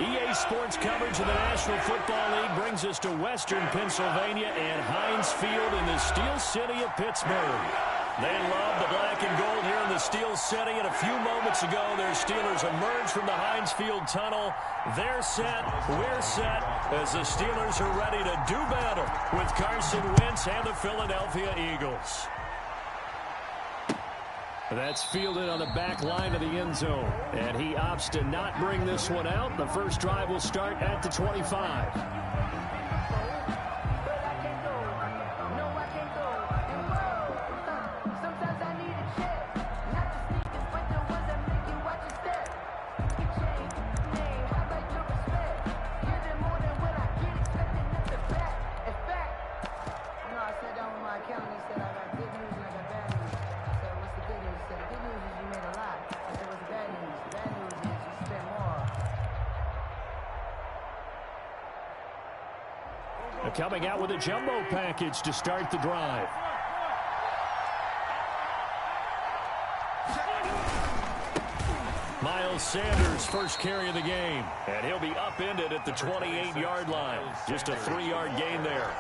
EA Sports coverage of the National Football League brings us to Western Pennsylvania and Heinz Field in the Steel City of Pittsburgh. They love the black and gold here in the Steel City, and a few moments ago, their Steelers emerged from the Heinz Field tunnel. They're set, we're set, as the Steelers are ready to do battle with Carson Wentz and the Philadelphia Eagles. That's fielded on the back line of the end zone, and he opts to not bring this one out. The first drive will start at the 25. Coming out with a jumbo package to start the drive. Miles Sanders, first carry of the game. And he'll be upended at the 28-yard line. Just a 3-yard gain there.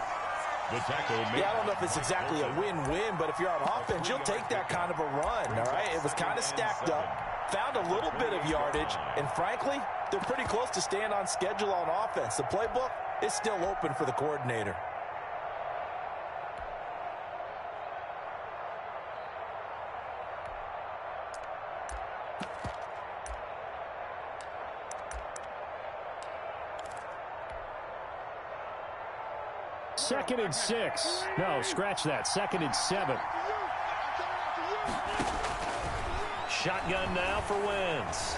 Yeah, I don't know if it's exactly a win-win, but if you're on offense, you'll take that kind of a run, all right? It was kind of stacked up, found a little bit of yardage, and frankly, they're pretty close to staying on schedule on offense. The playbook is still open for the coordinator. Second and 6. No, scratch that. Second and 7. Shotgun now for Wentz.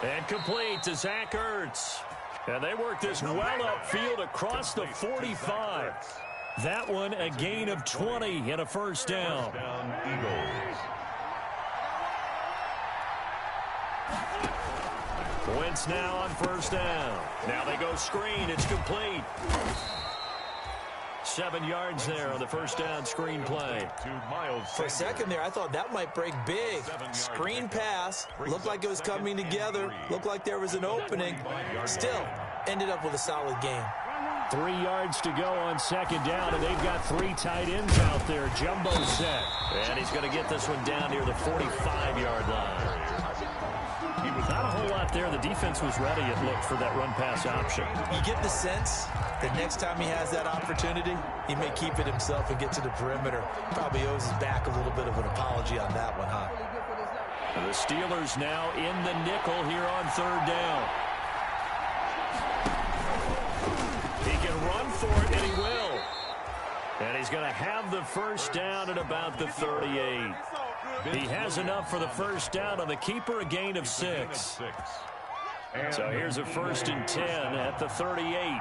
And complete to Zach Ertz. And they work this well upfield across the 45. That one a gain of 20 and a first down. Wentz now on first down. Now they go screen. It's complete. 7 yards there on the first down screen play. For a second there, I thought that might break big. Screen pass. Looked like it was coming together. Looked like there was an opening. Still, ended up with a solid game. 3 yards to go on second down, and they've got 3 tight ends out there. Jumbo set. And he's going to get this one down near the 45-yard line. Not a whole lot there. The defense was ready, it looked, for that run-pass option. You get the sense that next time he has that opportunity, he may keep it himself and get to the perimeter. Probably owes his back a little bit of an apology on that one, huh? The Steelers now in the nickel here on third down. He can run for it, and he will. And he's going to have the first down at about the 38. He has enough for the first down on the keeper, a gain of 6. So here's a first and 10 at the 38.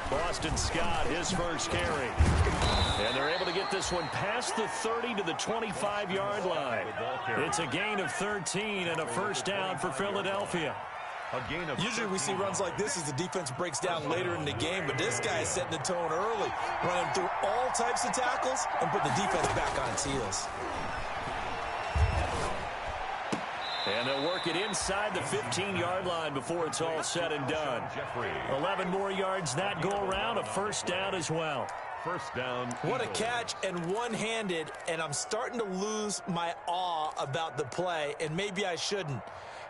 Boston Scott, his first carry. And they're able to get this one past the 30 to the 25-yard line. It's a gain of 13 and a first down for Philadelphia. Usually we see runs like this as the defense breaks down later in the game, but this guy is setting the tone early, running through all types of tackles and put the defense back on its heels. And they'll work it inside the 15-yard line before it's all said and done. 11 more yards that go around, a first down as well. First down. What a catch, and one-handed, and I'm starting to lose my awe about the play, and maybe I shouldn't.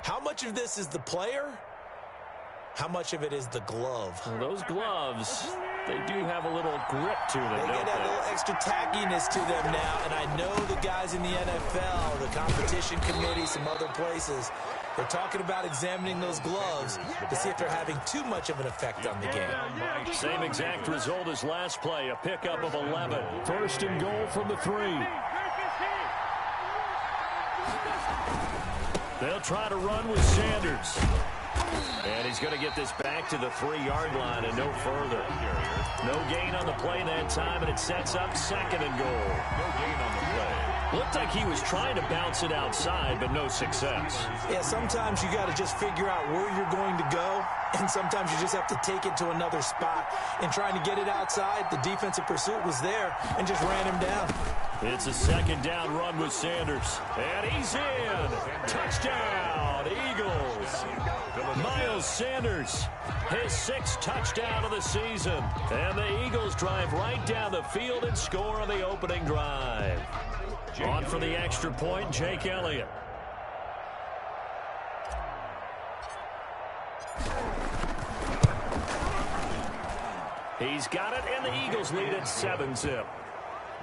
How much of this is the player? How much of it is the glove? Well, those gloves, they do have a little grip to them, They get a little extra tackiness to them now, and I know the guys in the NFL, the competition committee, some other places, they're talking about examining those gloves to see if they're having too much of an effect on the game. Same exact result as last play, a pickup of 11. First and goal from the 3. They'll try to run with Sanders. And he's going to get this back to the 3-yard line and no further. No gain on the play that time, and it sets up second and goal. No gain on the play. Looked like he was trying to bounce it outside, but no success. Yeah, sometimes you got to just figure out where you're going to go and sometimes you just have to take it to another spot. And trying to get it outside, the defensive pursuit was there and just ran him down. It's a second down run with Sanders. And he's in. Touchdown, Eagles. Miles Sanders, his 6th touchdown of the season. And the Eagles drive right down the field and score on the opening drive. On for the extra point, Jake Elliott. He's got it, and the Eagles lead at 7-zip.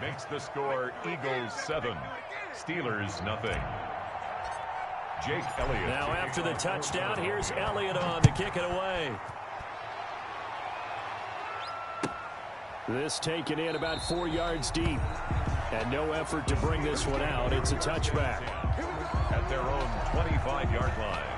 Makes the score Eagles 7, Steelers nothing. Jake Elliott. Now after the touchdown, here's Elliott on to kick it away. This taken in about 4 yards deep. And no effort to bring this one out. It's a touchback. At their own 25-yard line.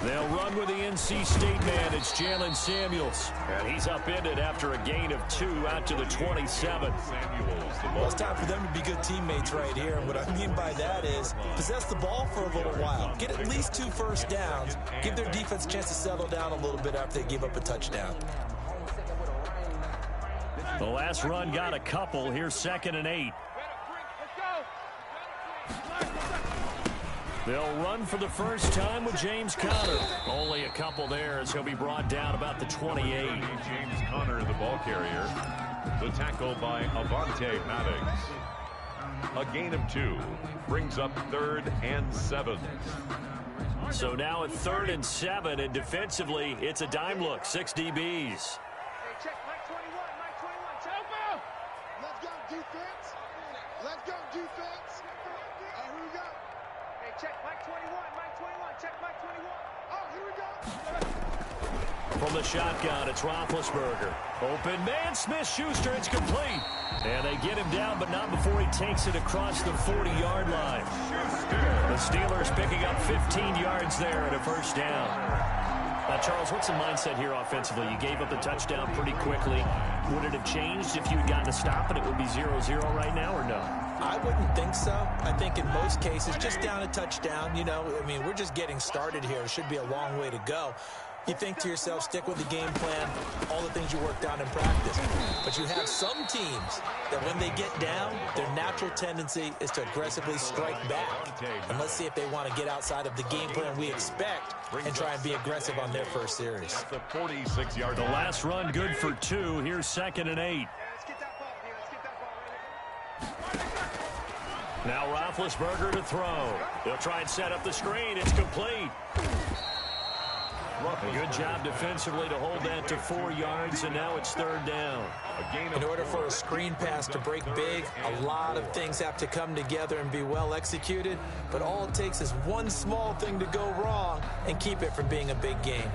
They'll run with the NC State man. It's Jalen Samuels. And he's upended after a gain of 2 out to the 27. Well, it's time for them to be good teammates right here. And what I mean by that is possess the ball for a little while. Get at least 2 first downs. Give their defense a chance to settle down a little bit after they give up a touchdown. The last run got a couple. Here's 2nd and 8. They'll run for the first time with James Conner. Only a couple there as he'll be brought down about the 28. James Conner, the ball carrier. The tackle by Avante Maddox. A gain of 2 brings up 3rd and 7. So now at 3rd and 7, and defensively, it's a dime look. 6 DBs. Hey, check Mike 21, Mike 21, tempo! Let's go, defense. Let's go, defense. Here we go. Hey, check Mike 21, Mike 21, check Mike 21. Oh, here we go. From the shotgun, it's Roethlisberger. Open man, Smith-Schuster, it's complete. And they get him down, but not before he takes it across the 40-yard line. The Steelers picking up 15 yards there at a first down. Now, Charles, what's the mindset here offensively? You gave up the touchdown pretty quickly. Would it have changed if you had gotten a stop and it would be 0-0 right now, or no? I wouldn't think so. I think in most cases, just down a touchdown, you know, I mean, we're just getting started here. It should be a long way to go. You think to yourself, stick with the game plan, all the things you worked on in practice. But you have some teams that when they get down, their natural tendency is to aggressively strike back. And let's see if they want to get outside of the game plan we expect and try and be aggressive on their first series. The 46-yard. The last run good for 2. Here's 2nd and 8. Let's get that ball, man. Let's get that ball right here. Now Roethlisberger to throw. He'll try and set up the screen. It's complete. A good job defensively to hold that to 4 yards, and now it's 3rd down. In order for a screen pass to break big, a lot of things have to come together and be well executed, but all it takes is one small thing to go wrong and keep it from being a big game.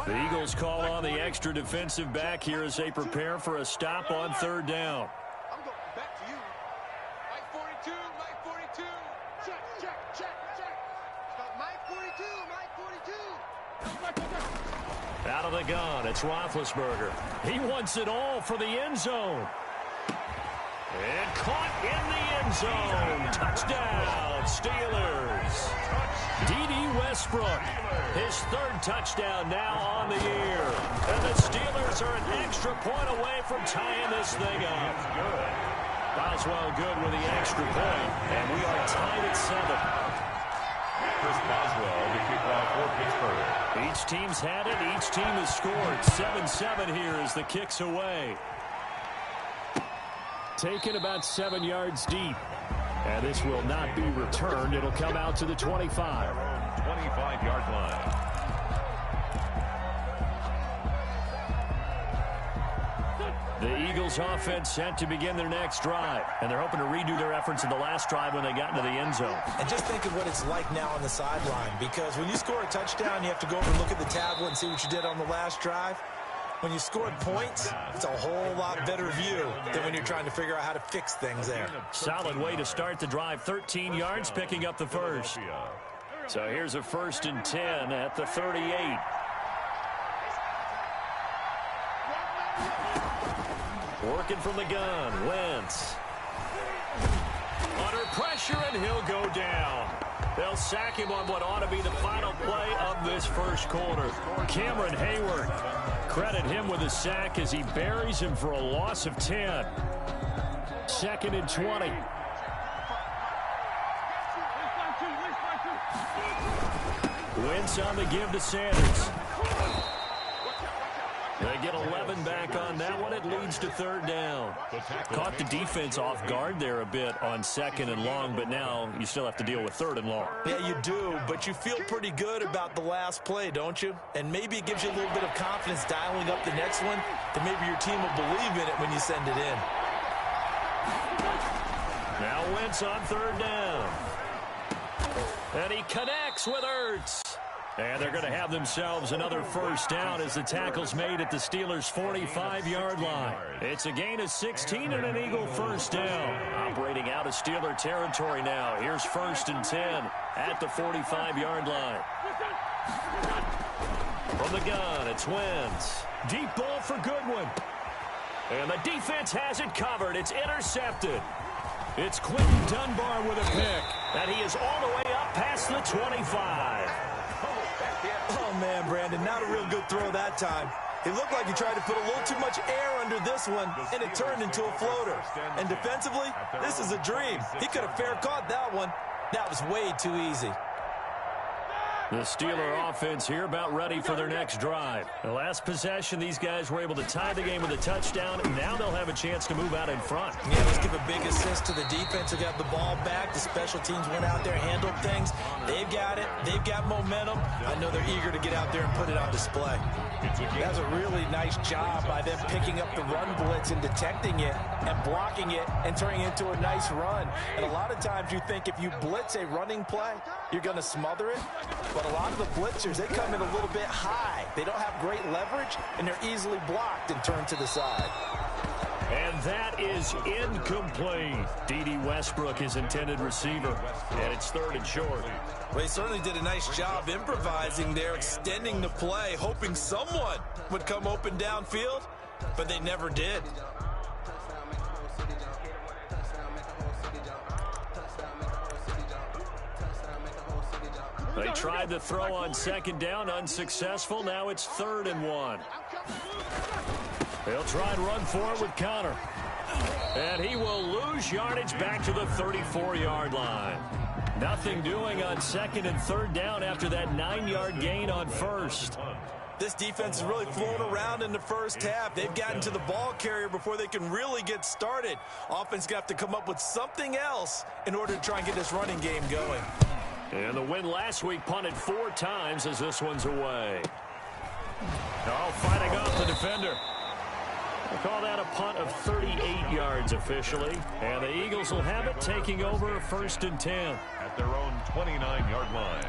The Eagles call on the extra defensive back here as they prepare for a stop on 3rd down. I'm going back to you. Mike 42, Mike 42. Check, check, check, check. Mike 42, Mike 42. Out of the gun, it's Roethlisberger. He wants it all for the end zone. And caught in the end zone. Touchdown, Steelers. D.D. Westbrook, his 3rd touchdown now on the year. And the Steelers are an extra point away from tying this thing up. Boswell good with the extra point, and we are tied at 7. Chris Boswell, the kickoff for Pittsburgh. Each team's had it. Each team has scored. 7-7 here as the kick's away. Taken about 7 yards deep. And this will not be returned. It'll come out to the 25. 25-yard line. The Eagles offense set to begin their next drive. And they're hoping to redo their efforts in the last drive when they got into the end zone. And just think of what it's like now on the sideline, because when you score a touchdown, you have to go over and look at the tablet and see what you did on the last drive. When you scored points, it's a whole lot better view than when you're trying to figure out how to fix things there. Solid way to start the drive. 13 yards, picking up the first. So here's a 1st and 10 at the 38. Working from the gun, Wentz. Under pressure, and he'll go down. They'll sack him on what ought to be the final play of this first quarter. Cameron Hayward. Credit him with a sack as he buries him for a loss of 10. 2nd and 20. Wentz on the give to Sanders. They get 11 back on that one. It leads to 3rd down. Caught the defense off guard there a bit on 2nd and long, but now you still have to deal with 3rd and long. Yeah, you do, but you feel pretty good about the last play, don't you? And maybe it gives you a little bit of confidence dialing up the next one, that maybe your team will believe in it when you send it in. Now Wentz on 3rd down. And he connects with Ertz. And they're going to have themselves another 1st down as the tackle's made at the Steelers' 45-yard line. It's a gain of 16 and an Eagle 1st down. Operating out of Steeler territory now. Here's 1st and 10 at the 45-yard line. From the gun, it's Wentz. Deep ball for Goodwin. And the defense has it covered. It's intercepted. It's Quentin Dunbar with a pick. And he is all the way up past the 25. Oh, man, Brandon, not a real good throw that time. It looked like he tried to put a little too much air under this one, and it turned into a floater. And defensively, this is a dream. He could have fair caught that one. That was way too easy. The Steeler offense here about ready for their next drive. The last possession, these guys were able to tie the game with a touchdown, and now they'll have a chance to move out in front. Yeah, let's give a big assist to the defense who got the ball back. The special teams went out there, handled things. They've got it. They've got momentum. I know they're eager to get out there and put it on display. That's a really nice job by them picking up the run blitz and detecting it and blocking it and turning it into a nice run. And a lot of times you think if you blitz a running play, you're going to smother it. But a lot of the blitzers, they come in a little bit high. They don't have great leverage, and they're easily blocked and turned to the side. And that is incomplete. D.D. Westbrook, his intended receiver. And it's 3rd and short. Well, he certainly did a nice job improvising there, extending the play, hoping someone would come open downfield, but they never did. They tried to throw on 2nd down, unsuccessful. Now it's 3rd and 1. They'll try and run for it with Connor. And he will lose yardage back to the 34-yard line. Nothing doing on 2nd and 3rd down after that 9-yard gain on 1st. This defense is really flown around in the first half. They've gotten to the ball carrier before they can really get started. Offense got to come up with something else in order to try and get this running game going. And the win last week punted 4 times as this one's away. Oh, fighting off the defender. We'll call that a punt of 38 yards officially. And the Eagles will have it, taking over 1st and 10. At their own 29-yard line.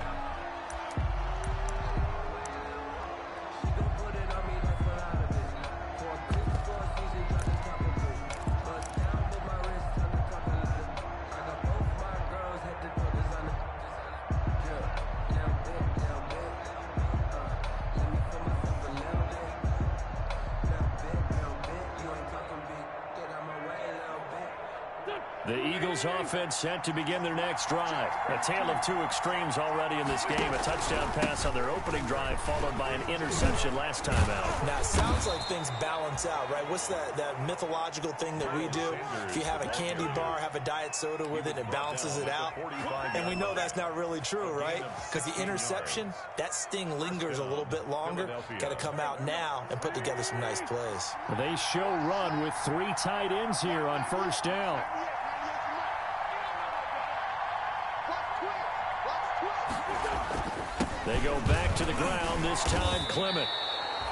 The Eagles offense set to begin their next drive. A tale of 2 extremes already in this game. A touchdown pass on their opening drive, followed by an interception last time out. Now, it sounds like things balance out, right? What's that mythological thing that we do? If you have a candy bar, have a diet soda with it, it balances it out. And we know that's not really true, right? Because the interception, that sting lingers a little bit longer. Got to come out now and put together some nice plays. They show run with 3 tight ends here on 1st down. They go back to the ground, this time Clement.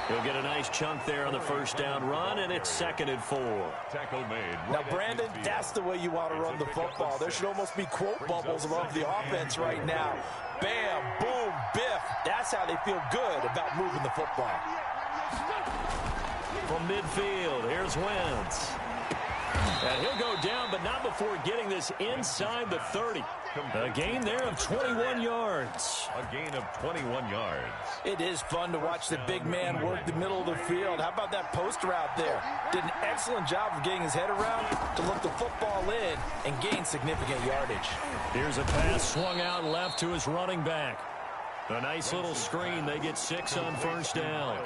He'll get a nice chunk there on the 1st down run, and it's 2nd and 4. Tackle made. Now, Brandon, that's the way you want to run the football. There should almost be quote bubbles above the offense right now. Bam, boom, biff. That's how they feel good about moving the football. From midfield, here's Wentz. And he'll go down, but not before getting this inside the 30. A gain there of 21 yards. A gain of 21 yards. It is fun to watch the big man work the middle of the field. How about that post route there? Did an excellent job of getting his head around to look the football in and gain significant yardage. Here's a pass swung out left to his running back. A nice little screen. They get 6 on first down.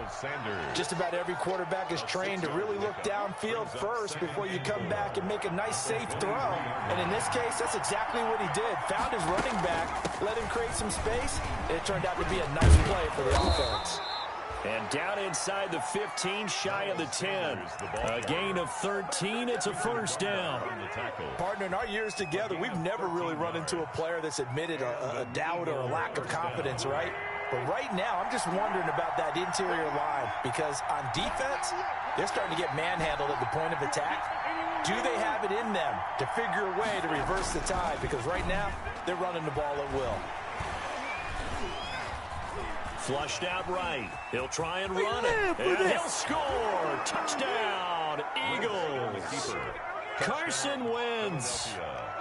Just about every quarterback is trained to really look downfield first before you come back and make a nice, safe throw. And in this case, that's exactly what he did. Found his running back, let him create some space, and it turned out to be a nice play for the offense. And down inside the 15, shy of the 10. A gain of 13. It's a first down. Partner, in our years together, we've never really run into a player that's admitted a doubt or a lack of confidence, right? But right now, I'm just wondering about that interior line because on defense, they're starting to get manhandled at the point of attack. Do they have it in them to figure a way to reverse the tide? Because right now, they're running the ball at will. Flushed out right. He'll try and run it. And he'll score. Touchdown, Eagles. Carson Wentz.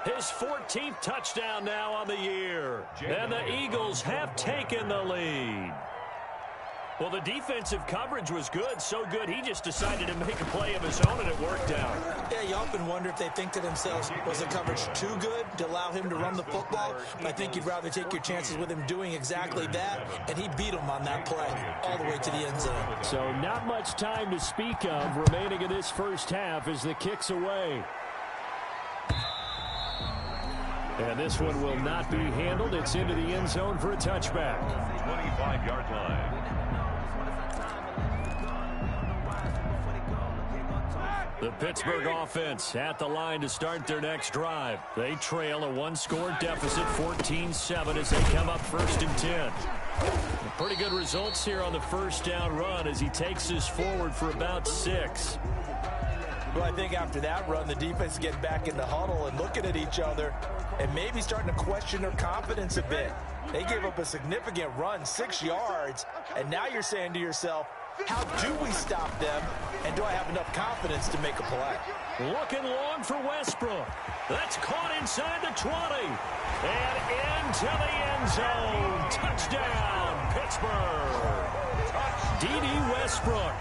His 14th touchdown now on the year. And the Eagles have taken the lead. Well, the defensive coverage was good, so good he just decided to make a play of his own, and it worked out. Yeah, you often wonder if they think to themselves, was the coverage too good to allow him to run the football? I think you'd rather take your chances with him doing exactly that, and he beat him on that play all the way to the end zone. So not much time to speak of remaining in this first half as the kick's away. And this one will not be handled. It's into the end zone for a touchback. 25-yard line. The Pittsburgh offense at the line to start their next drive. They trail a one-score deficit, 14-7, as they come up 1st and 10. Pretty good results here on the first down run as he takes this forward for about 6. Well, I think after that run, the defense getting back in the huddle and looking at each other and maybe starting to question their confidence a bit. They gave up a significant run, 6 yards, and now you're saying to yourself, how do we stop them, and do I have enough confidence to make a play? Looking long for Westbrook. That's caught inside the 20. And into the end zone. Touchdown, Pittsburgh. D.D. Westbrook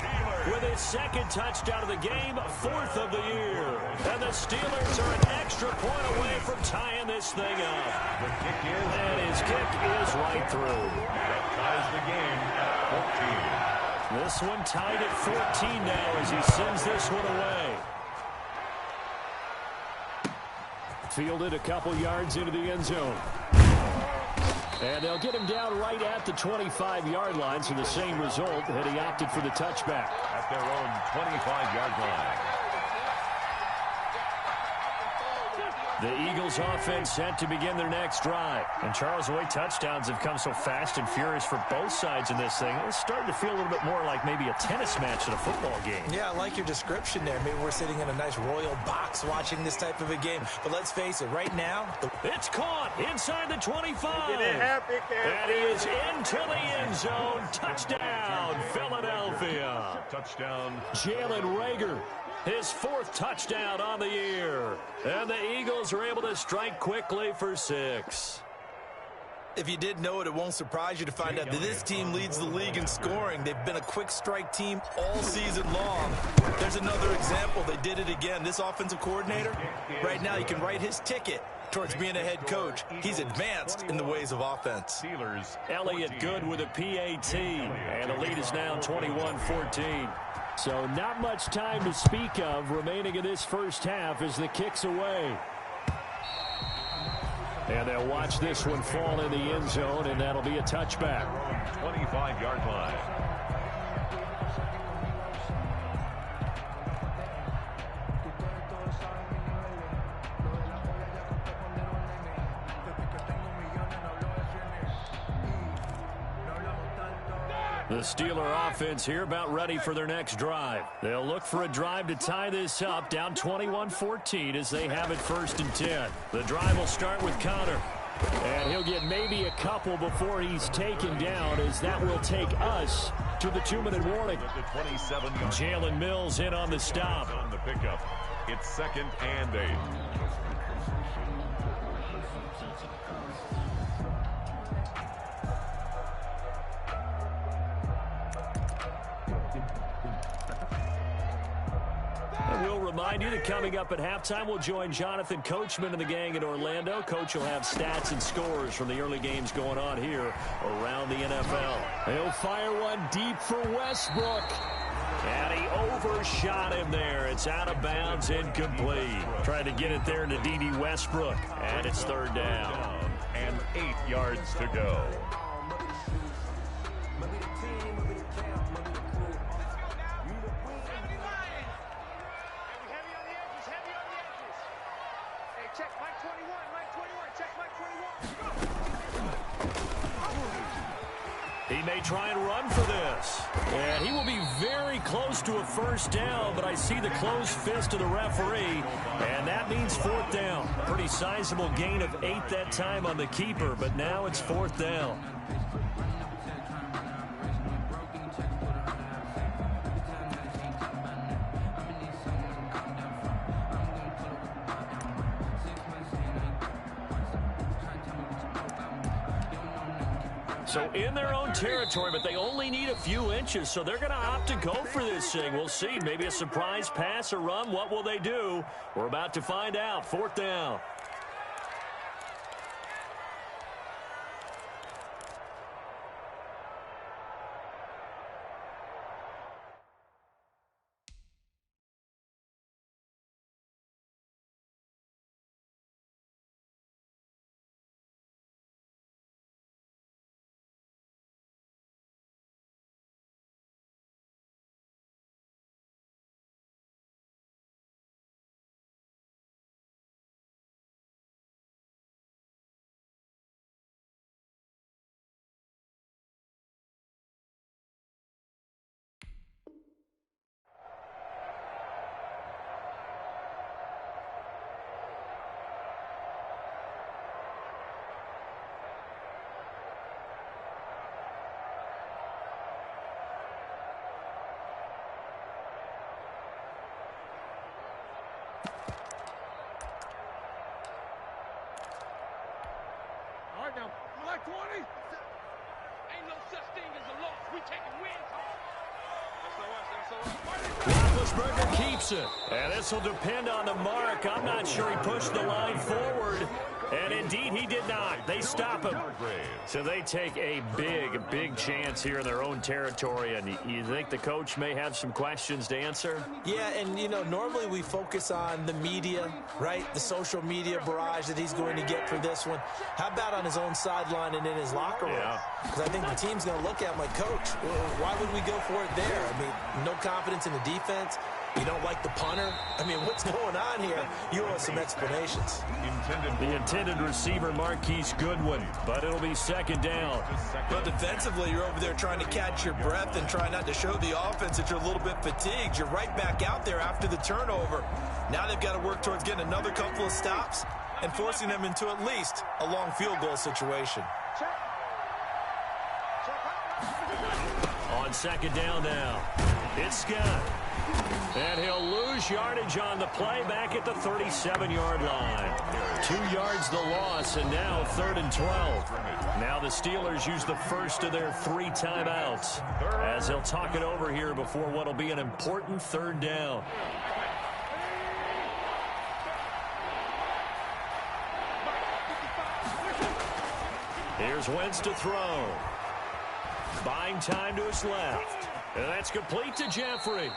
with his 2nd touchdown of the game, 4th of the year. And the Steelers are an extra point away from tying this thing up. And his kick is right through. That ties the game at 14. This one tied at 14 now as he sends this one away. Fielded a couple yards into the end zone. And they'll get him down right at the 25-yard line, so the same result had he opted for the touchback. At their own 25-yard line. The Eagles offense set to begin their next drive. And Charles, the way touchdowns have come so fast and furious for both sides in this thing, it's starting to feel a little bit more like maybe a tennis match than a football game. Yeah, I like your description there. Maybe we're sitting in a nice royal box watching this type of a game. But let's face it, right now, it's caught inside the 25. And he is into the end zone. Touchdown, Philadelphia. Touchdown. Jalen Reagor. His 4th touchdown on the year. And the Eagles are able to strike quickly for 6. If you didn't know it, it won't surprise you to find out that this team leads the league in scoring. They've been a quick strike team all season long. There's another example. They did it again. This offensive coordinator, right now you can write his ticket towards being a head coach. He's advanced in the ways of offense. Steelers. Elliott Good with a PAT. And the lead is now 21-14. So not much time to speak of remaining in this first half as the kick's away. And they'll watch this one fall in the end zone, and that'll be a touchback. 25-yard line. The Steeler offense here about ready for their next drive. They'll look for a drive to tie this up, down 21-14 as they have it 1st and 10. The drive will start with Connor. And he'll get maybe a couple before he's taken down, as that will take us after the 2-minute warning. Jalen Mills in on the stop. On the pickup. It's 2nd and 8. And we'll remind you that coming up at halftime, we'll join Jonathan Coachman and the gang in Orlando. Coach will have stats and scores from the early games going on here around the NFL. He'll fire one deep for Westbrook. And he overshot him there. It's out of bounds, incomplete. Trying to get it there to D.D. Westbrook. And it's 3rd down. And 8 yards to go. He may try and run for this. And he will be very close to a 1st down, but I see the closed fist of the referee, and that means 4th down. Pretty sizable gain of 8 that time on the keeper, but now it's 4th down. So in their own territory, but they only need a few inches, so they're going to opt to go for this thing. We'll see. Maybe a surprise pass or run. What will they do? We're about to find out. 4th down. Now, Black 20. Ain't no such thing as a loss. We taking wins home. Roethlisberger keeps it. And this will depend on the mark. I'm not sure he pushed the line forward. And indeed, he did not. They stop him. So they take a big chance here in their own territory. And you think the coach may have some questions to answer? Yeah, and, you know, normally we focus on the media, right? The social media barrage that he's going to get for this one. How about on his own sideline and in his locker room? Because I think the team's going to look at him like, Coach, why would we go for it there? I mean, no confidence in the defense. You don't like the punter? I mean, what's going on here? You owe us some explanations. The intended receiver, Marquise Goodwin, but it'll be 2nd down. But defensively, you're over there trying to catch your breath and try not to show the offense that you're a little bit fatigued. You're right back out there after the turnover. Now they've got to work towards getting another couple of stops and forcing them into at least a long field goal situation. On 2nd down now, it's Scott. And he'll lose yardage on the play back at the 37-yard line. 2 yards the loss, and now 3rd and 12. Now the Steelers use the first of their 3 timeouts as they'll talk it over here before what will be an important 3rd down. Here's Wentz to throw. Buying time to his left. And that's complete to Jeffrey.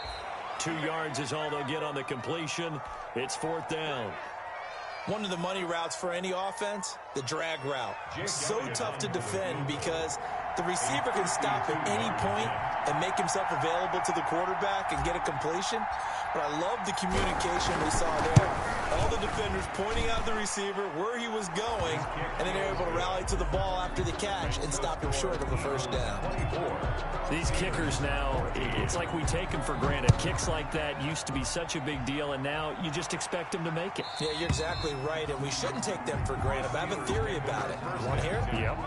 2 yards is all they'll get on the completion. It's 4th down. One of the money routes for any offense, the drag route. So tough to defend because the receiver can stop at any point and make himself available to the quarterback and get a completion. But I love the communication we saw there. All the defenders pointing out the receiver where he was going, and then they're able to rally to the ball after the catch and stop him short of a first down. These kickers now, it's like we take them for granted. Kicks like that used to be such a big deal, and now you just expect them to make it. Yeah, you're exactly right, and we shouldn't take them for granted. But I have a theory about it. You want to hear it? Yep.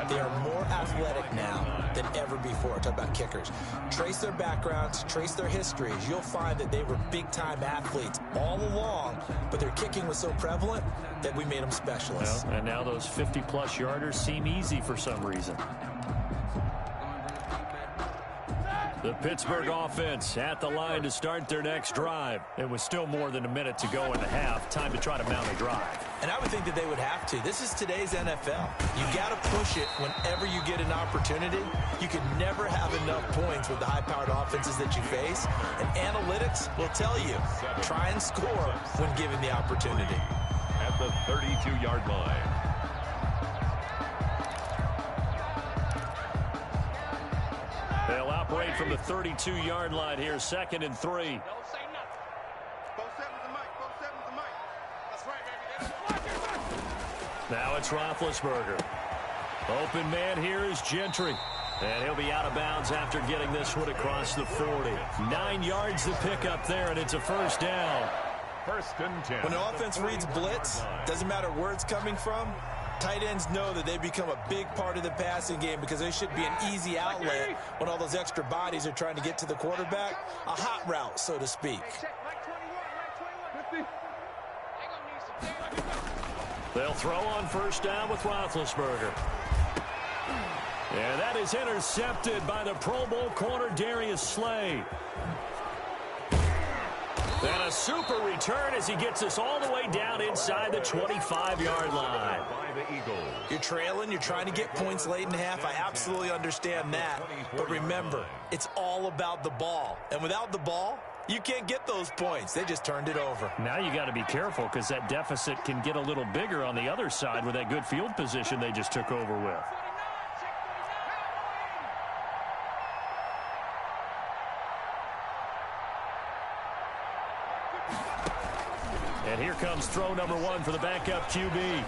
They are more athletic now than ever before. Talk about kickers. Trace their backgrounds, trace their histories. You'll find that they were big-time athletes all along, but their kicking was so prevalent that we made them specialists. Well, and now those 50-plus yarders seem easy for some reason. The Pittsburgh offense at the line to start their next drive. It was still more than a minute to go in the half. Time to try to mount a drive. And I would think that they would have to. This is today's NFL. You got to push it whenever you get an opportunity. You can never have enough points with the high-powered offenses that you face. And analytics will tell you, try and score when given the opportunity. At the 32-yard line. They'll operate from the 32-yard line here, 2nd and 3. Don't say nothing. 4-7's the mic. 4-7's the mic. That's right, baby. Now it's Roethlisberger. Open man here is Gentry. And he'll be out of bounds after getting this one across the 40. 9 yards to pick up there, and it's a first down. 1st and 10. When the offense reads blitz, doesn't matter where it's coming from, tight ends know that they become a big part of the passing game because they should be an easy outlet when all those extra bodies are trying to get to the quarterback. A hot route, so to speak. They'll throw on first down with Roethlisberger. And that is intercepted by the Pro Bowl corner Darius Slay. And a super return as he gets us all the way down inside the 25-yard line. You're trailing, you're trying to get points late in half. I absolutely understand that. But remember, it's all about the ball. And without the ball, you can't get those points. They just turned it over. Now you got to be careful because that deficit can get a little bigger on the other side with that good field position they just took over with. And here comes throw number 1 for the backup QB.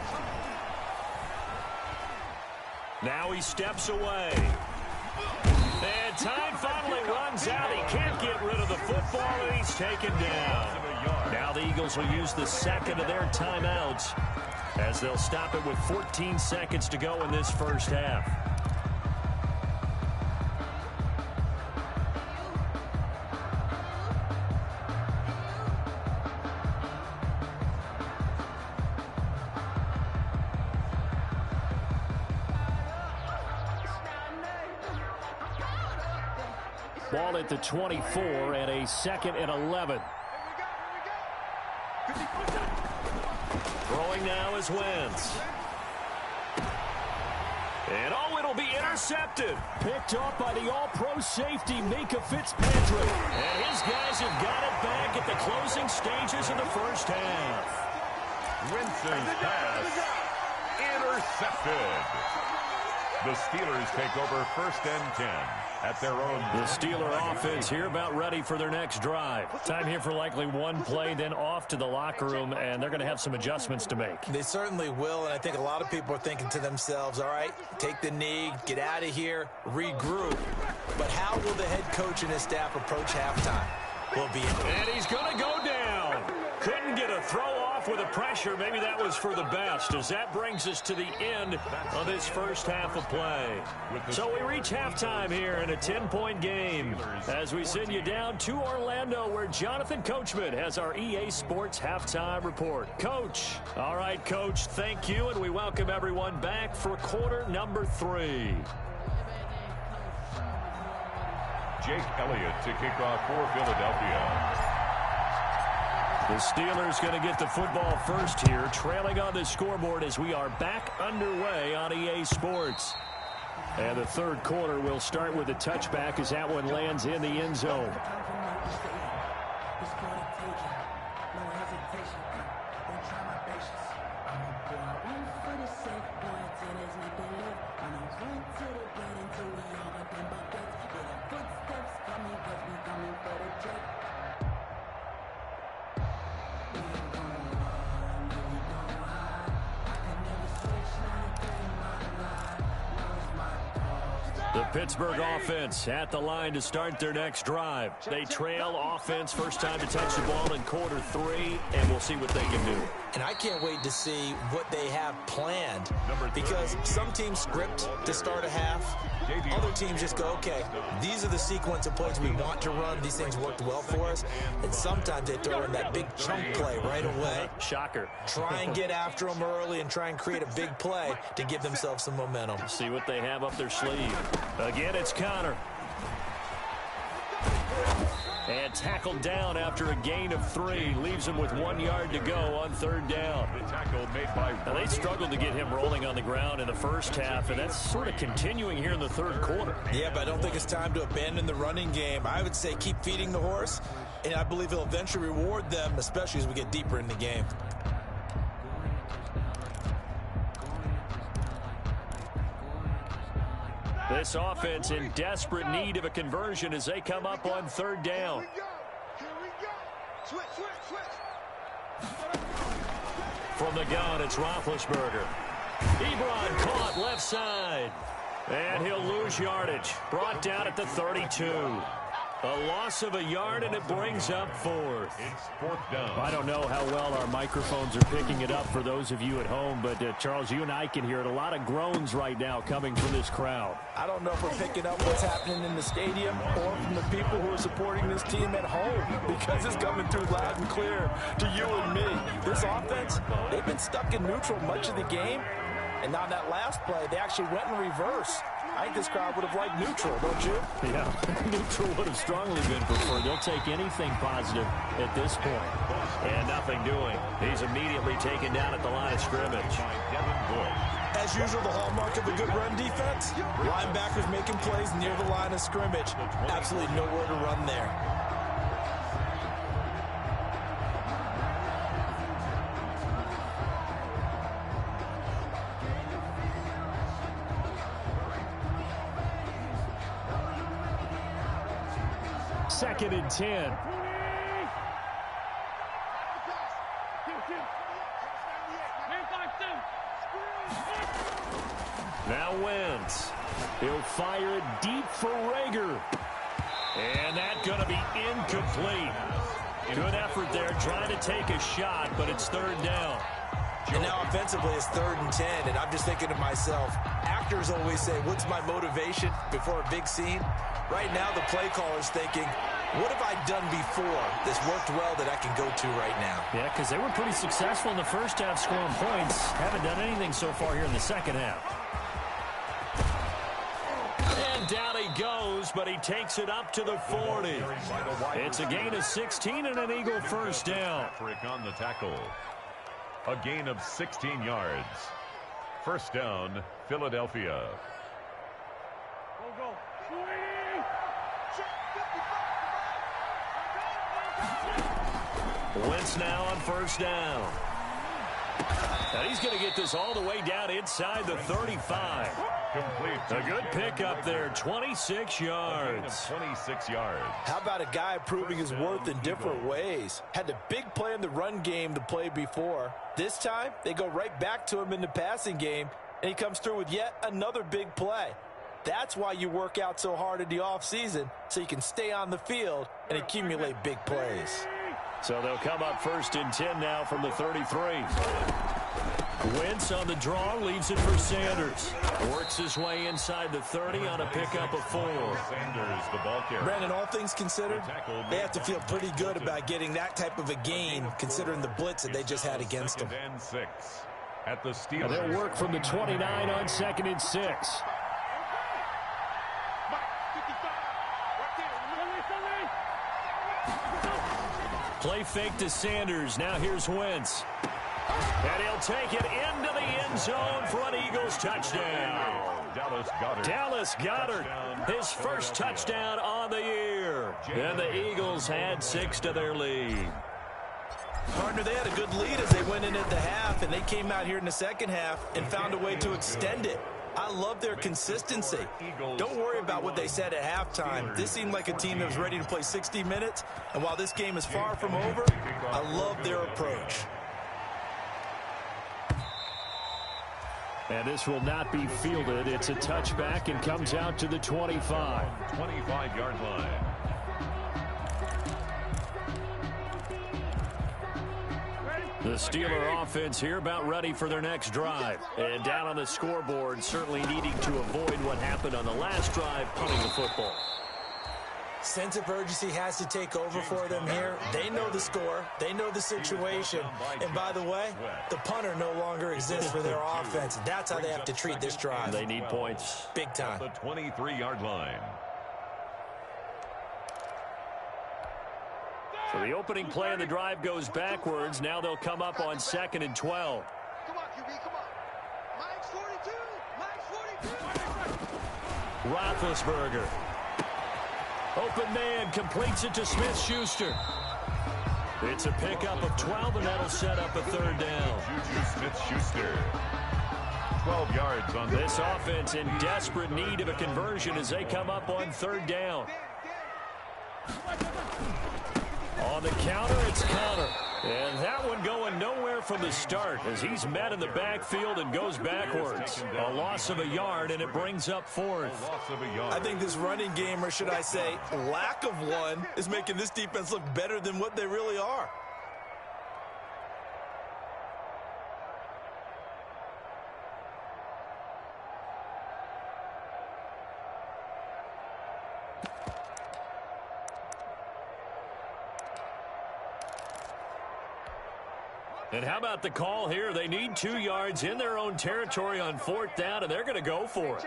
Now he steps away. And time finally runs out. He can't get rid of the football, and he's taken down. Now the Eagles will use the second of their timeouts as they'll stop it with 14 seconds to go in this first half. Ball at the 24 and a 2nd and 11. Throwing now is Wentz. And it'll be intercepted. Picked off by the all-pro safety, Minkah Fitzpatrick. And his guys have got it back at the closing stages of the first half. Wentz's pass intercepted. The Steelers take over 1st and 10 at their own. The Steeler offense here about ready for their next drive. Time here for likely one play, then off to the locker room, and they're going to have some adjustments to make. They certainly will, and I think a lot of people are thinking to themselves, all right, take the knee, get out of here, regroup. But how will the head coach and his staff approach halftime? Will be and he's going to go down. Couldn't get a throw off with the pressure. Maybe that was for the best, as that brings us to the end of this first half of play. So we reach halftime here in a 10-point game as we send you down to Orlando, where Jonathan Coachman has our EA Sports halftime report. Coach. All right, Coach, thank you, and we welcome everyone back for quarter number 3. Jake Elliott to kick off for Philadelphia. The Steelers going to get the football first here, trailing on the scoreboard as we are back underway on EA Sports. And the third quarter will start with a touchback as that one lands in the end zone. The Pittsburgh offense at the line to start their next drive. They trail offense, first time to touch the ball in quarter 3, and we'll see what they can do. And I can't wait to see what they have planned, because some teams script to start a half. Other teams just go, okay, these are the sequence of plays we want to run. These things worked well for us. And sometimes they throw in that big chunk play right away. Shocker. Try and get after them early and try and create a big play to give themselves some momentum. See what they have up their sleeve. Again, it's Connor. And tackled down after a gain of 3. Leaves him with 1 yard to go on third down. Now, they struggled to get him rolling on the ground in the first half, and that's sort of continuing here in the third quarter. Yeah, but I don't think it's time to abandon the running game. I would say keep feeding the horse, and I believe he'll eventually reward them, especially as we get deeper in the game. This offense in desperate need of a conversion as they come up on third down. Here we go. Switch. From the gun, it's Roethlisberger. Ebron caught left side. And he'll lose yardage. Brought down at the 32. A loss of a yard, and it brings up 4th. It's 4th down. I don't know how well our microphones are picking it up for those of you at home, but Charles, you and I can hear it. A lot of groans right now coming from this crowd. I don't know if we're picking up what's happening in the stadium or from the people who are supporting this team at home, because it's coming through loud and clear to you and me. This offense, they've been stuck in neutral much of the game, and on that last play, they actually went in reverse. I think this crowd would have liked neutral, don't you? Yeah, neutral would have strongly been preferred. They'll take anything positive at this point. And nothing doing. He's immediately taken down at the line of scrimmage. As usual, the hallmark of a good run defense, linebackers making plays near the line of scrimmage. Absolutely nowhere to run there. Second and 10. Now Wentz. He'll fire it deep for Rager. And that's going to be incomplete. Good effort there, trying to take a shot, but it's third down. And now offensively it's 3rd and 10, and I'm just thinking to myself, actors always say, what's my motivation before a big scene? Right now the play caller's thinking, what have I done before that's worked well that I can go to right now? Yeah, because they were pretty successful in the first half scoring points. Haven't done anything so far here in the second half. And down he goes, but he takes it up to the 40. It's a gain of 16 and an Eagle first down. On the tackle. A gain of 16 yards. First down, Philadelphia. Go. Wentz now on first down. And he's going to get this all the way down inside the 35. Complete. A good pickup there, 26 yards. 26 yards. How about a guy proving his worth in different ways? Had the big play in the run game to play before. This time, they go right back to him in the passing game, and he comes through with yet another big play. That's why you work out so hard in the offseason, so you can stay on the field and accumulate big plays. So they'll come up first and 10 now from the 33. Wentz on the draw, leaves it for Sanders. Works his way inside the 30 on a pickup of 4. Sanders, the ball carrier. Brandon, all things considered, they have to feel pretty good about getting that type of a gain, considering the blitz that they just had against them. And 6 at the Steelers. They'll work from the 29 on 2nd and 6. Play fake to Sanders. Now here's Wentz. And he'll take it into the end zone for an Eagles touchdown. Dallas Goedert, his first touchdown on the year. And the Eagles had 6 to their lead. Partner, they had a good lead as they went in at the half, and they came out here in the second half and found a way to extend it. I love their consistency. Don't worry about what they said at halftime. This seemed like a team that was ready to play 60 minutes, and while this game is far from over, I love their approach. And this will not be fielded. It's a touchback and comes out to the 25. 25-yard line. The Steeler offense here about ready for their next drive. And down on the scoreboard, certainly needing to avoid what happened on the last drive, punting the football. Sense of urgency has to take over for them here. They know the score. They know the situation. And by the way, the punter no longer exists for their offense. That's how they have to treat this drive. They need points. Big time. The 23-yard line. So the opening play of the drive goes backwards. Now they'll come up on 2nd and 12. Come on, QB, come on. Mike's 42. Mike's 42. Roethlisberger. Open man completes it to Smith-Schuster. It's a pickup of 12, and that'll set up a third down. Juju Smith-Schuster. 12 yards on this offense in desperate need of a conversion as they come up on third down. On the counter, it's Connor. And that one going nowhere from the start as he's met in the backfield and goes backwards. A loss of a yard, and it brings up fourth. I think this running game, or should I say lack of one, is making this defense look better than what they really are. And how about the call here? They need 2 yards in their own territory on 4th down, and they're going to go for it.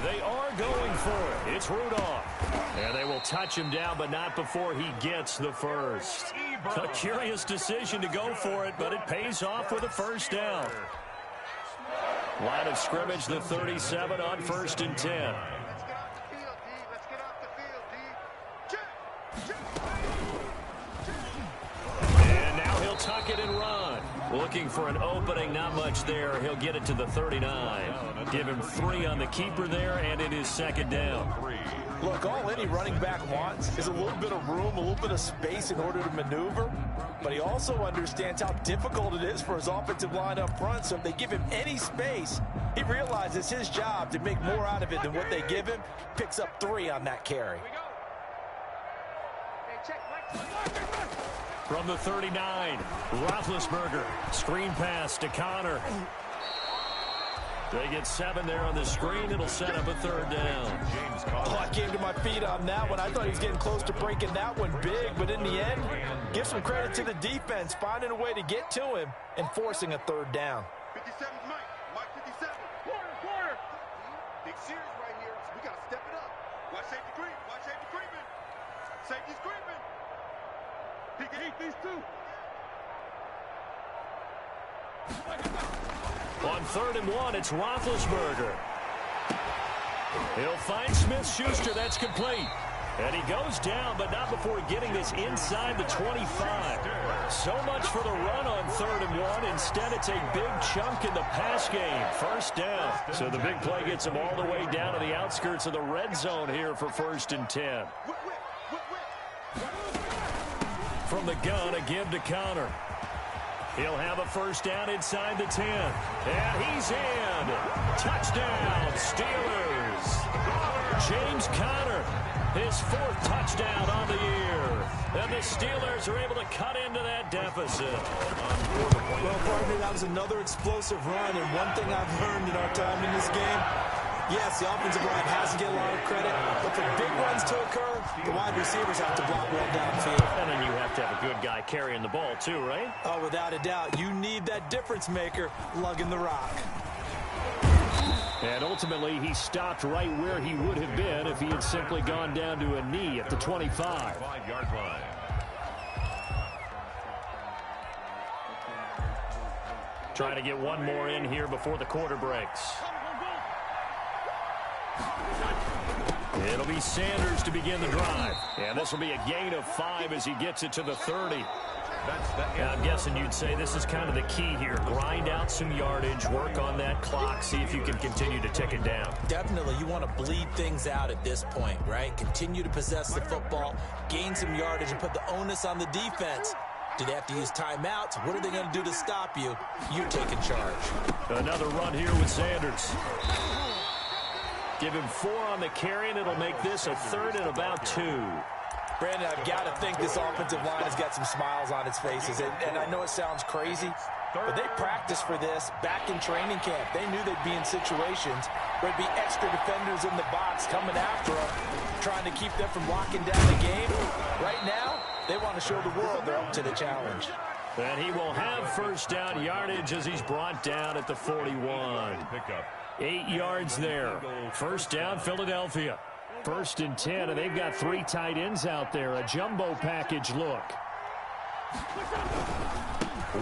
They are going for it. It's Rudolph. And they will touch him down, but not before he gets the first. A curious decision to go for it, but it pays off with a first down. Line of scrimmage, the 37 on 1st and 10. Let's get off the field, D. Let's get off the field, D. And now he'll tuck it and run. Looking for an opening, not much there. He'll get it to the 39. Give him 3 on the keeper there, and it is 2nd down. Look, all any running back wants is a little bit of room, a little bit of space in order to maneuver. But he also understands how difficult it is for his offensive line up front. So if they give him any space, he realizes his job to make more out of it than what they give him. Picks up 3 on that carry. From the 39, Roethlisberger. Screen pass to Connor. They get 7 there on the screen. It'll set up a third down. Oh, I came to my feet on that one. I thought he was getting close to breaking that one big, but in the end, give some credit to the defense, finding a way to get to him and forcing a third down. 57's Mike. Mike 57. Quarter. Big series right here, so we got to step it up. Watch safety creep. Watch safety creeping. Safety's creeping. He can eat these two. On 3rd and 1, it's Roethlisberger. He'll find Smith-Schuster. That's complete. And he goes down, but not before getting this inside the 25. So much for the run on 3rd and 1. Instead, it's a big chunk in the pass game. First down. So the big play gets him all the way down to the outskirts of the red zone here for 1st and 10. From the gun, a give to Connor. He'll have a first down inside the 10. And he's in. Touchdown, Steelers. James Conner, his 4th touchdown on the year. And the Steelers are able to cut into that deficit. Well, partner, that was another explosive run. And one thing I've learned in our time in this game, yes, the offensive line has to get a lot of credit, but for big runs to occur, the wide receivers have to block well downfield. And then you have to have a good guy carrying the ball too, right? Oh, without a doubt. You need that difference maker lugging the rock. And ultimately, he stopped right where he would have been if he had simply gone down to a knee at the 25. 5-yard line. Trying to get one more in here before the quarter breaks. It'll be Sanders to begin the drive. And this will be a gain of 5 as he gets it to the 30. I'm guessing you'd say this is kind of the key here. Grind out some yardage, work on that clock, see if you can continue to tick it down. Definitely, you want to bleed things out at this point, right? Continue to possess the football, gain some yardage, and put the onus on the defense. Do they have to use timeouts? What are they going to do to stop you? You're taking charge. Another run here with Sanders. Give him 4 on the carry, and it'll make this a 3rd and about 2. Brandon, I've got to think this offensive line has got some smiles on its faces. And I know it sounds crazy, but they practiced for this back in training camp. They knew they'd be in situations where there'd be extra defenders in the box coming after them, trying to keep them from locking down the game. Right now, they want to show the world they're up to the challenge. And he will have first down yardage as he's brought down at the 41. 8 yards there. First down, Philadelphia. 1st and 10, and they've got 3 tight ends out there. A jumbo package look.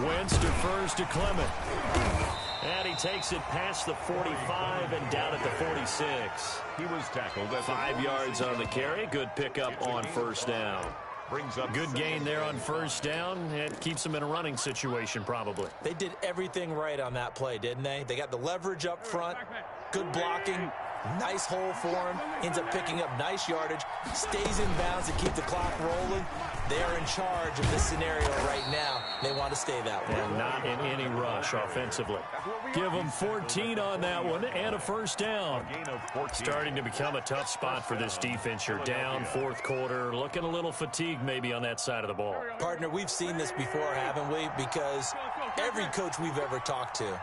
Wentz to first to Clement. And he takes it past the 45 and down at the 46. He was tackled at 5 yards on the carry. Good pickup on first down. Good gain there on first down. It keeps them in a running situation probably. They did everything right on that play, didn't they? They got the leverage up front, good blocking, nice hole for him, ends up picking up nice yardage, stays in bounds to keep the clock rolling. They are in charge of this scenario right now. They want to stay that way. And not in any rush offensively. Give them 14 on that one and a first down. Starting to become a tough spot for this defense. You're down 4th quarter, looking a little fatigued maybe on that side of the ball. Partner, we've seen this before, haven't we? Because every coach we've ever talked to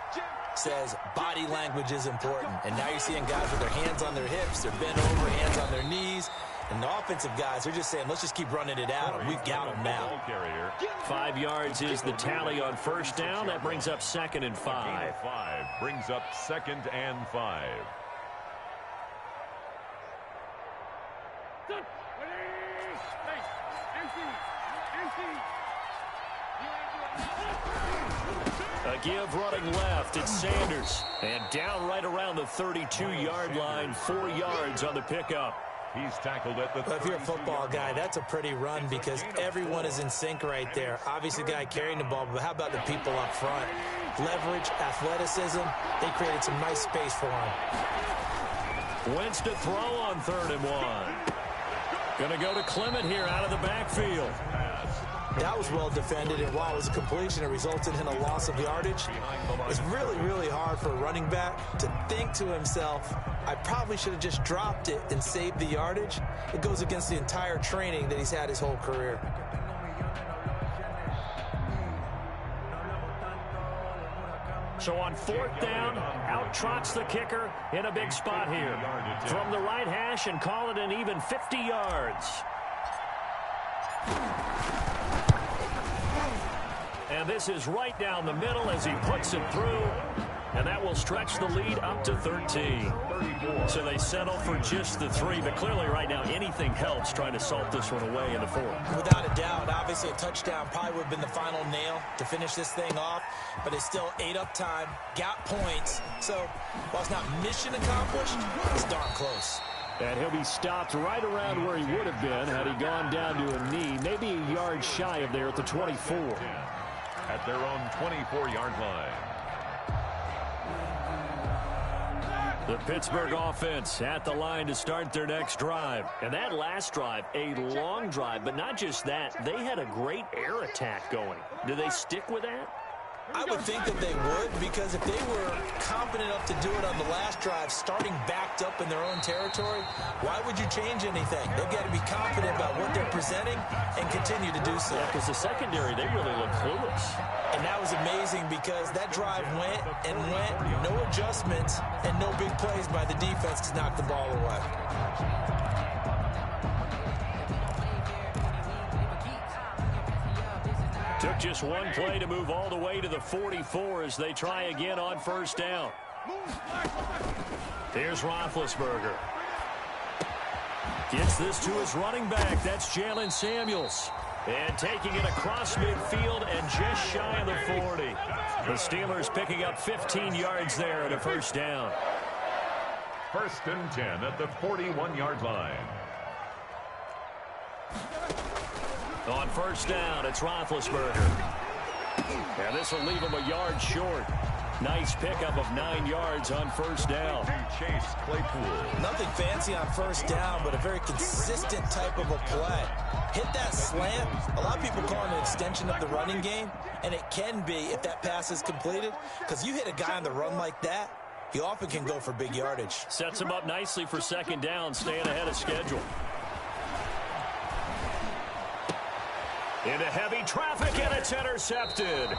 says body language is important. And now you're seeing guys with their hands on their hips, they're bent over, hands on their knees. And the offensive guys are just saying, let's just keep running it out, and we've got them now. 5 yards is the tally on first down. That brings up 2nd and 5. Brings up 2nd and 5. A give running left. It's Sanders. And down right around the 32-yard line. 4 yards on the pickup. He's tackled at the 32. If you're a football guy, that's a pretty run because everyone is in sync right there. Obviously, the guy carrying the ball, but how about the people up front? Leverage, athleticism, they created some nice space for him. Wentz to throw on 3rd and 1. Going to go to Clement here out of the backfield. That was well defended, and while it was a completion, it resulted in a loss of yardage. It's really, really hard for a running back to think to himself, I probably should have just dropped it and saved the yardage. It goes against the entire training that he's had his whole career. So on 4th down, out trots the kicker in a big spot here. From the right hash and call it an even 50 yards. And this is right down the middle as he puts it through. And that will stretch the lead up to 13. So they settle for just the 3. But clearly right now anything helps trying to salt this one away in the 4th. Without a doubt, obviously a touchdown probably would have been the final nail to finish this thing off. But it's still ate up time, got points. So while it's not mission accomplished, it's darn close. And he'll be stopped right around where he would have been had he gone down to a knee. Maybe a yard shy of there at the 24. At their own 24-yard line. The Pittsburgh offense at the line to start their next drive. And that last drive, a long drive, but not just that. They had a great air attack going. Do they stick with that? I would think that they would, because if they were confident enough to do it on the last drive, starting backed up in their own territory, why would you change anything? They've got to be confident about what they're presenting and continue to do so. Yeah, because the secondary, they really look clueless. And that was amazing because that drive went and went, no adjustments, and no big plays by the defense to knock the ball away. Took just one play to move all the way to the 44 as they try again on first down. Here's Roethlisberger. Gets this to his running back. That's Jalen Samuels. And taking it across midfield and just shy of the 40. The Steelers picking up 15 yards there at a first down. 1st and 10 at the 41-yard line. On first down, it's Roethlisberger. And this will leave him a yard short. Nice pickup of 9 yards on first down. Chase Claypool. Nothing fancy on first down, but a very consistent type of a play. Hit that slant. A lot of people call it an extension of the running game, and it can be if that pass is completed, because you hit a guy on the run like that, he often can go for big yardage. Sets him up nicely for second down, staying ahead of schedule. Into heavy traffic, and it's intercepted.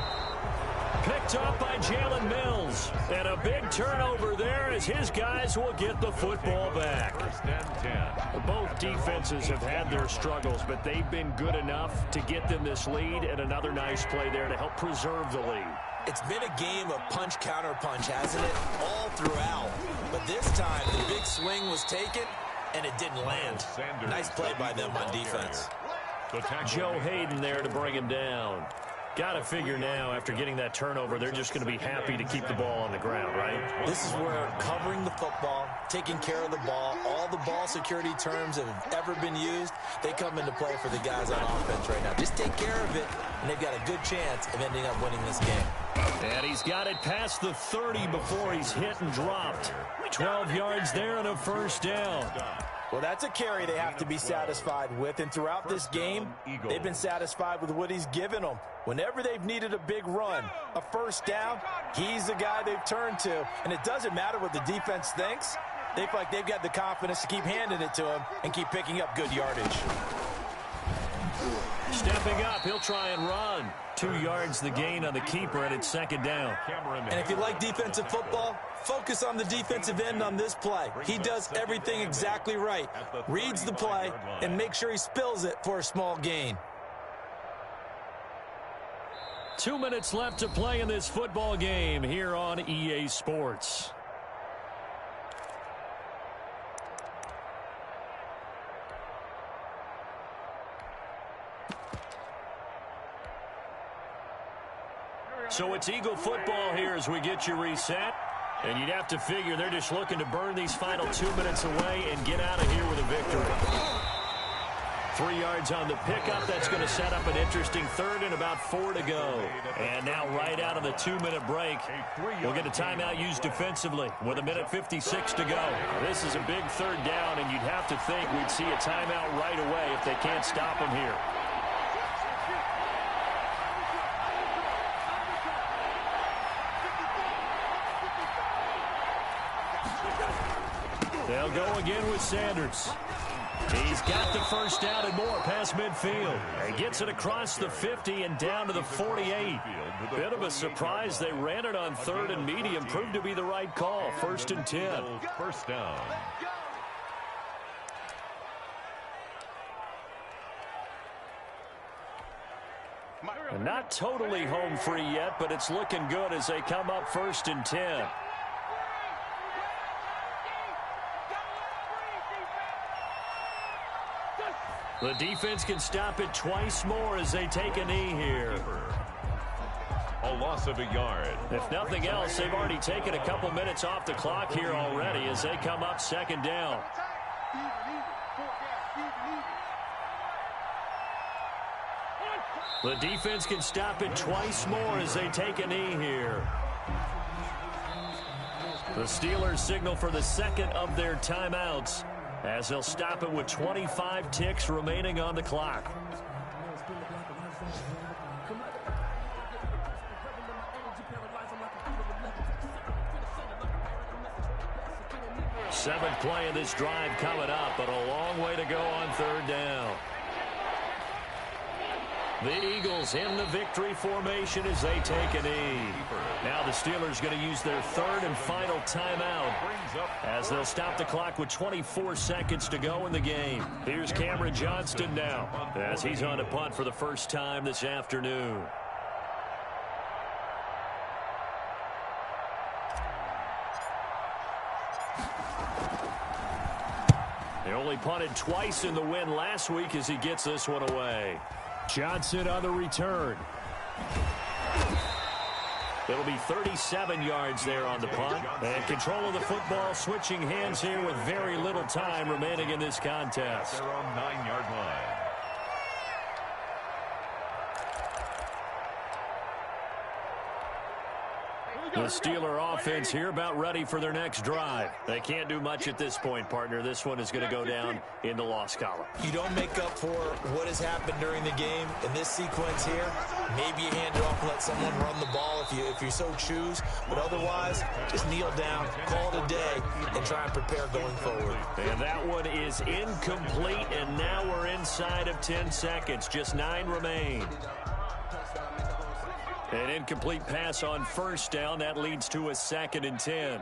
Picked up by Jalen Mills. And a big turnover there as his guys will get the football back. First and 10. Both defenses have had their struggles, but they've been good enough to get them this lead, and another nice play there to help preserve the lead. It's been a game of punch-counter-punch, hasn't it? All throughout. But this time, the big swing was taken, and it didn't land. Nice play by them on defense. Joe Hayden there to bring him down. Got to figure now, after getting that turnover, they're just going to be happy to keep the ball on the ground, right? This is where covering the football, taking care of the ball, all the ball security terms that have ever been used, they come into play for the guys on offense right now. Just take care of it, and they've got a good chance of ending up winning this game. And he's got it past the 30 before he's hit and dropped. 12 yards there and a first down. Well, that's a carry they have to be satisfied with, and throughout this game, they've been satisfied with what he's given them. Whenever they've needed a big run, a first down, he's the guy they've turned to, and it doesn't matter what the defense thinks. They feel like they've got the confidence to keep handing it to him and keep picking up good yardage. Stepping up, he'll try and run. 2 yards the gain on the keeper, and it's second down. And if you like defensive football, focus on the defensive end on this play. He does everything exactly right. Reads the play and makes sure he spills it for a small gain. 2 minutes left to play in this football game here on EA Sports. So it's Eagle football here as we get you reset. And you'd have to figure they're just looking to burn these final 2 minutes away and get out of here with a victory. 3 yards on the pickup. That's going to set up an interesting third and about 4 to go. And now right out of the 2-minute break, we'll get a timeout used defensively with 1:56 to go. This is a big third down, and you'd have to think we'd see a timeout right away if they can't stop them here. They'll go again with Sanders. He's got the first down and more past midfield. He gets it across the 50 and down to the 48. Bit of a surprise. They ran it on third and medium. Proved to be the right call. First and 10. First down. And not totally home free yet, but it's looking good as they come up first and 10. The defense can stop it twice more as they take a knee here. A loss of a yard. If nothing else, they've already taken a couple minutes off the clock here already as they come up second down. The defense can stop it twice more as they take a knee here. The Steelers signal for the second of their timeouts, as they'll stop it with 25 ticks remaining on the clock. Seventh play of this drive coming up, but a long way to go on third down. The Eagles in the victory formation as they take a knee. Now the Steelers going to use their third and final timeout as they'll stop the clock with 24 seconds to go in the game. Here's Cameron Johnston now as he's on a punt for the first time this afternoon. They only punted twice in the win last week as he gets this one away. Johnson on the return. It'll be 37 yards there on the punt. And control of the football switching hands here with very little time remaining in this contest. Their own 9-yard line. The Steeler offense here about ready for their next drive. They can't do much at this point, partner. This one is going to go down in the loss column. You don't make up for what has happened during the game in this sequence here. Maybe you hand it off and let someone run the ball if you so choose. But otherwise, just kneel down, call it a day, and try and prepare going forward. And that one is incomplete, and now we're inside of 10 seconds. Just 9 remain. An incomplete pass on first down. That leads to a 2nd and 10.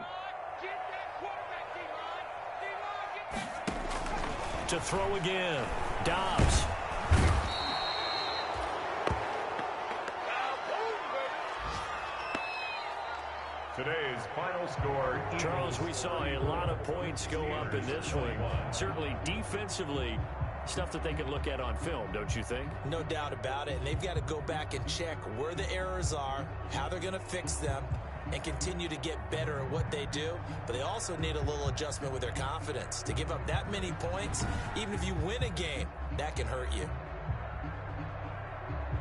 To throw again. Dobbs. Today's final score. Charles, we saw a lot of points go up in this one. Certainly defensively, stuff that they can look at on film, don't you think? No doubt about it. And they've got to go back and check where the errors are, how they're going to fix them, and continue to get better at what they do. But they also need a little adjustment with their confidence. To give up that many points, even if you win a game, that can hurt you.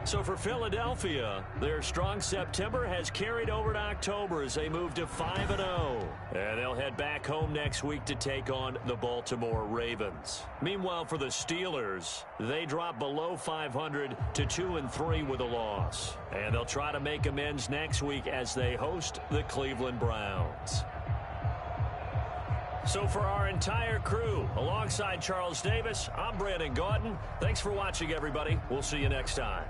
So for Philadelphia, their strong September has carried over to October as they move to 5-0. And they'll head back home next week to take on the Baltimore Ravens. Meanwhile, for the Steelers, they drop below 500 to 2-3 with a loss. And they'll try to make amends next week as they host the Cleveland Browns. So for our entire crew, alongside Charles Davis, I'm Brandon Gaudin. Thanks for watching, everybody. We'll see you next time.